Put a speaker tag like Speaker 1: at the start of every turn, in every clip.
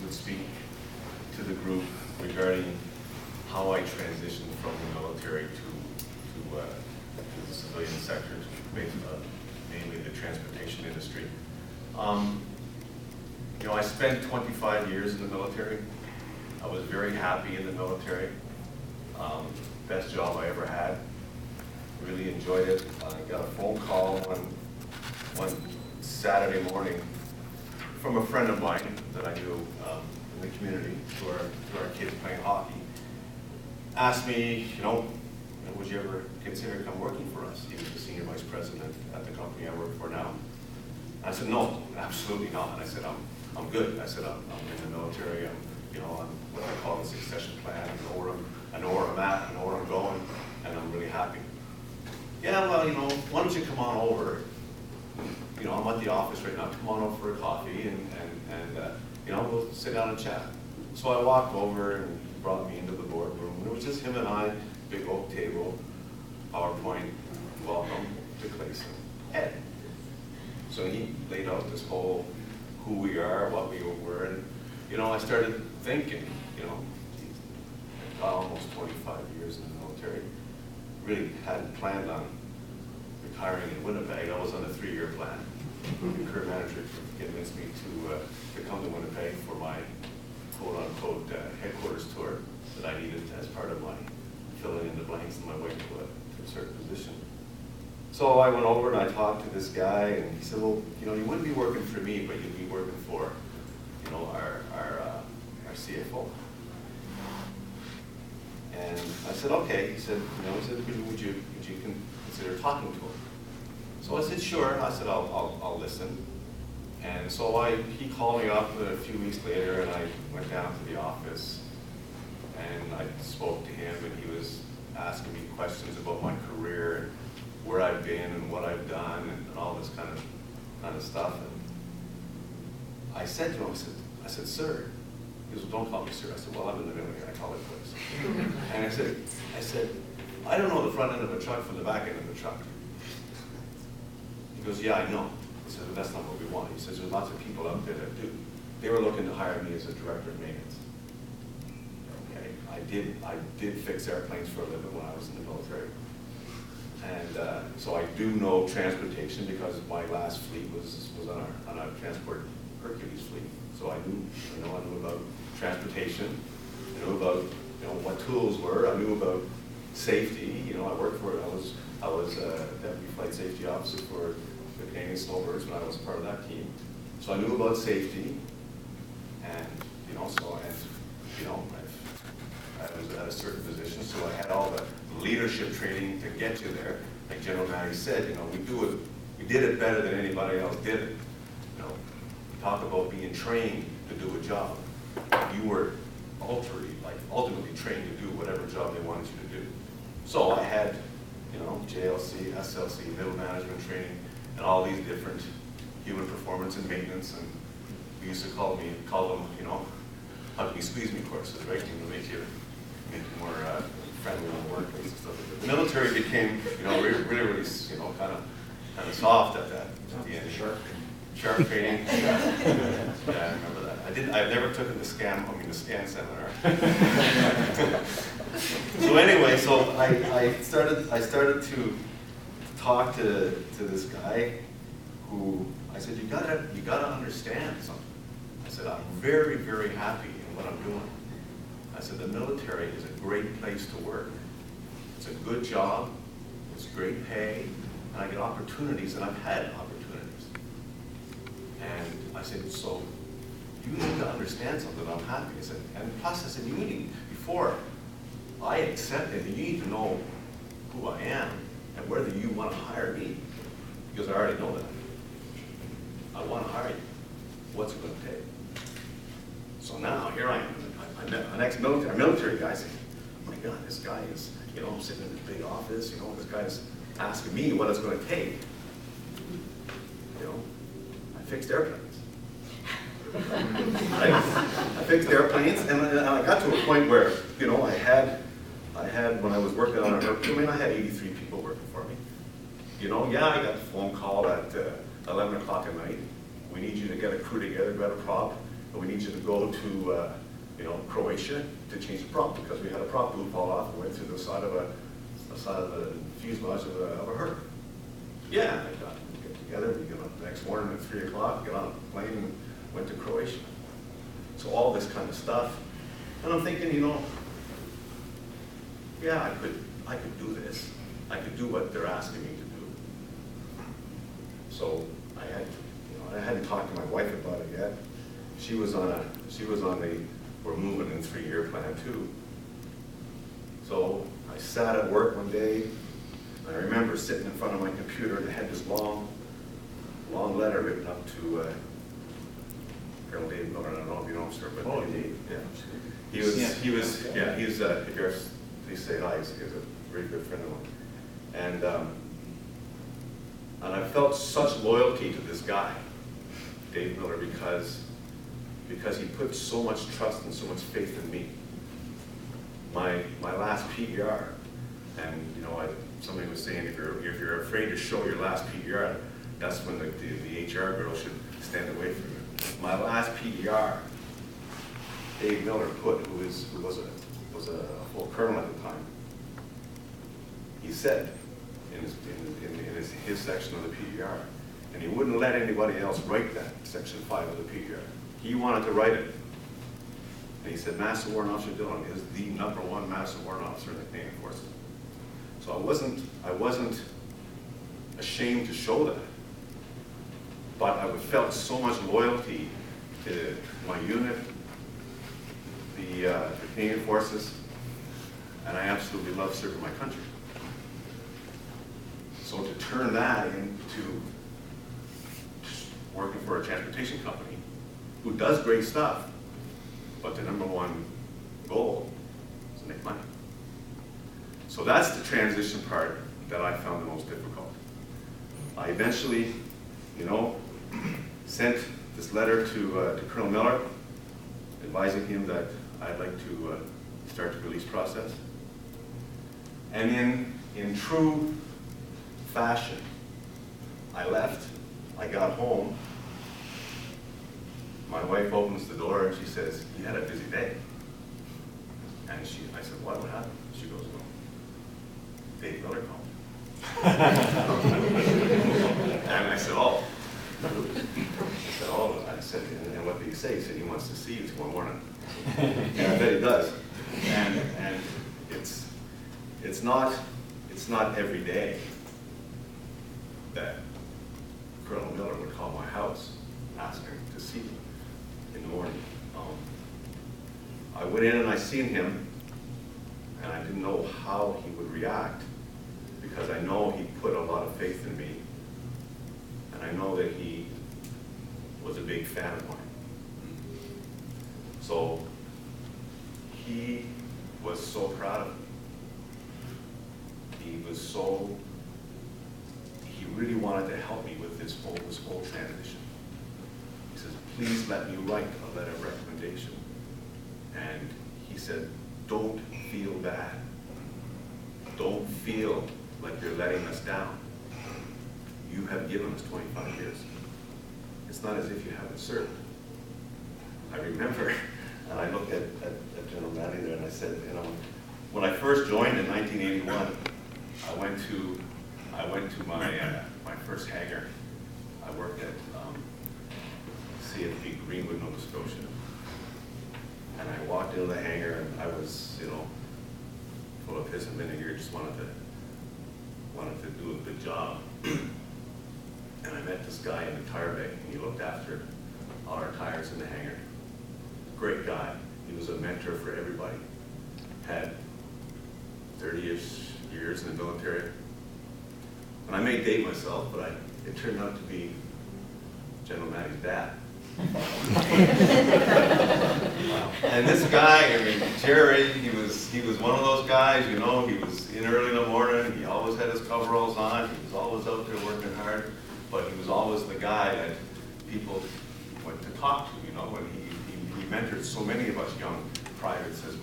Speaker 1: would speak to the group regarding how I transitioned from the military to the civilian sector, mainly the transportation industry. You know, I spent 25 years in the military. I was very happy in the military. Best job I ever had. Really enjoyed it. I got a phone call one Saturday morning from a friend of mine that I knew in the community, to our kids playing hockey. Asked me, would you ever consider come working for us? He was the senior vice president at the company I work for now. I said, no, absolutely not. And I said, I'm good. I said, I'm in the military. I'm on what I call the succession plan. I know where I'm at, I know where I'm going, and I'm really happy. Yeah, well, why don't you come on over? I'm at the office right now. Come on over for a coffee, and we'll sit down and chat. So I walked over, and he brought me into the boardroom. And it was just him and I, big oak table, PowerPoint, welcome to Clayson, Ed. So he laid out this whole who we are, what we were, and I started thinking, almost 25 years in the military. Really hadn't planned on retiring in Winnipeg. I was on a 3-year plan. The career manager convinced me to come to Winnipeg for my quote-unquote headquarters tour that I needed as part of my filling in the blanks in my way to a certain position. So I went over and I talked to this guy, and he said, well, you wouldn't be working for me, but you'd be working for, our CFO. And I said, okay. He said, would you consider talking to him? So I said, sure. I said, I'll listen. And so he called me up a few weeks later, and I went down to the office, and I spoke to him, and he was asking me questions about my career and where I've been and what I've done and all this kind of stuff. And I said to him, I said, sir. He goes, well, don't call me sir. I said, well, I'm in the military. I call it quits. And I said, I don't know the front end of a truck from the back end of the truck. He goes, yeah, I know. He says, but that's not what we want. He says, there's lots of people out there that do. They were looking to hire me as a director of maintenance. Okay, I did fix airplanes for a living when I was in the military. And so I do know transportation because my last fleet was on our transport Hercules fleet. So I knew about transportation. I knew about what tools were. I knew about safety. I worked for. I was a deputy flight safety officer for the Canadian Snowbirds when I was part of that team. So I knew about safety, and I was at a certain position. So I had all the leadership training to get you there. Like General Matty said, we did it better than anybody else did it. Talk about being trained to do a job. You were ultimately trained to do whatever job they wanted you to do. So I had, JLC, SLC, middle management training, and all these different human performance and maintenance, and we used to call them, hug me, squeeze me courses, right? To make you more friendly in the workplace and stuff like that. The military became, really, kind of soft at the end. Sharp training. Yeah, I remember that. I've never taken the scan seminar. So anyway, I started to talk to this guy who I said, you gotta understand something. I said, I'm very, very happy in what I'm doing. I said, the military is a great place to work. It's a good job, it's great pay, and I get opportunities, and I've had opportunities. And I said, so you need to understand something. I'm happy. I said, and plus I said, before I accept it, you need to know who I am and whether you want to hire me, because I already know that. I want to hire you. What's it going to take? So now here I am. I'm an ex-military guy saying, oh my God, this guy is, I'm sitting in this big office. This guy is asking me what it's going to take. I fixed airplanes. I fixed airplanes, and I got to a point where, I had when I was working on a Hercules, I had 83 people working for me. I got the phone call at 11 o'clock at night. We need you to get a crew together, grab a prop. we need you to go to, Croatia to change the prop, because we had a prop boot fall off and went through the side of the fuselage of a hurt. Yeah, I got to get together. We get up the next morning at 3 o'clock, get on a plane, and went to Croatia. So all this kind of stuff, and I'm thinking, yeah, I could do this. I could do what they're asking me to do. So I hadn't talked to my wife about it yet. She was on the we're moving in 3-year plan too. So I sat at work one day, and I remember sitting in front of my computer, and I had this long letter written up to Colonel Dave Miller. I don't know if you know him, sir, but yeah, he was if you're, please say hi. He was a very good friend of mine, and I felt such loyalty to this guy, Dave Miller, because he put so much trust and so much faith in me. My last PER, and somebody was saying if you're afraid to show your last PER, that's when the HR girl should stand away from you. My last PER, Dave Miller put, who was a full colonel at the time, he said in his section of the PER, and he wouldn't let anybody else write that, section 5 of the PER. He wanted to write it. And he said, Master Warrant Officer Dillon is the #1 Master Warrant Officer in the Canadian Forces. So I wasn't ashamed to show that. But I felt so much loyalty to my unit, the Canadian Forces, and I absolutely love serving my country. So to turn that into working for a transportation company who does great stuff, but the #1 goal is to make money. So that's the transition part that I found the most difficult. I eventually, sent this letter to Colonel Miller, advising him that I'd like to start the release process. And in true fashion, I left, I got home, my wife opens the door and she says, "You had a busy day." And I said, "What happened?" She goes, "Well, Dave Miller called." And I said, "Oh." I said, "And what did he say?" He said, "He wants to see you tomorrow morning." And I bet he does. And it's not every day that Colonel Miller would call my house asking to see me in the morning. I went in and I seen him, and I didn't know how he would react, because I know he put a lot of faith in me, and I know that he was a big fan of mine. So he was so proud of me. He really wanted to help me with this whole transition. He says, "Please let me write a letter of recommendation." And he said, "Don't feel bad. Don't feel like you're letting us down. You have given us 25 years. It's not as if you haven't served." I remember, and I looked at General Matty there, and I said, when I first joined in 1981, I went to my first hangar. I worked at CFP Greenwood, Nova Scotia. And I walked into the hangar, and I was, full of piss and vinegar, just wanted to do a good job. And I met this guy in the tire bay, and he looked after all our tires in the hangar. Great guy. He was a mentor for everybody. Had 30-ish years in the military. And I may date myself, but it turned out to be General Matty's dad. And this guy, Jerry, he was one of those guys, he was in early in the morning, he always had his coveralls on, he was always out there working hard, but he was always the guy that people went to talk to, and he mentored so many of us young privates as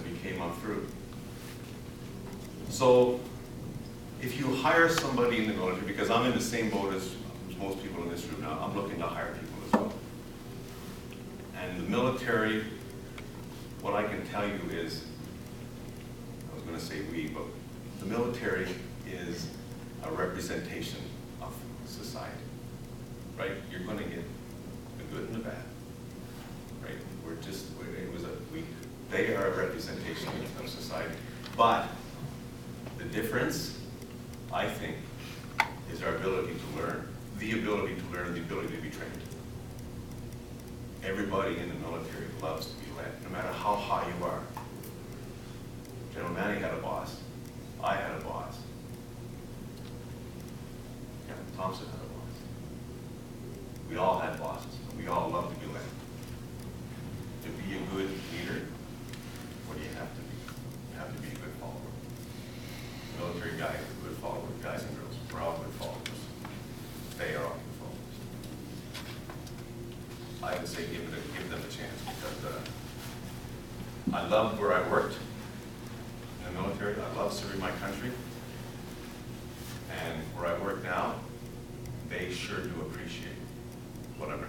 Speaker 1: we came up through. So if you hire somebody in the military, because I'm in the same boat as most people in this room now, I'm looking to hire people as well. And the military, what I can tell you is, I was going to say we, but the military is a representation of society, right? You're going to get the good and the bad, right? They are a representation of society. But the difference, I think, is our ability to learn, the ability to learn, the ability to be trained. Everybody in the military loves to be led, no matter how high you are. General Manning had a boss. I had a boss. Captain Thompson had a boss. We all had bosses, and we all love to be led. To be a good leader, what do you have to be? You have to be a good follower. Military guys are good followers, guys and girls. We're all good followers. They are all good followers. I would say give them a chance, because I loved where I worked in the military. I love serving my country. And where I work now, they sure do appreciate what I'm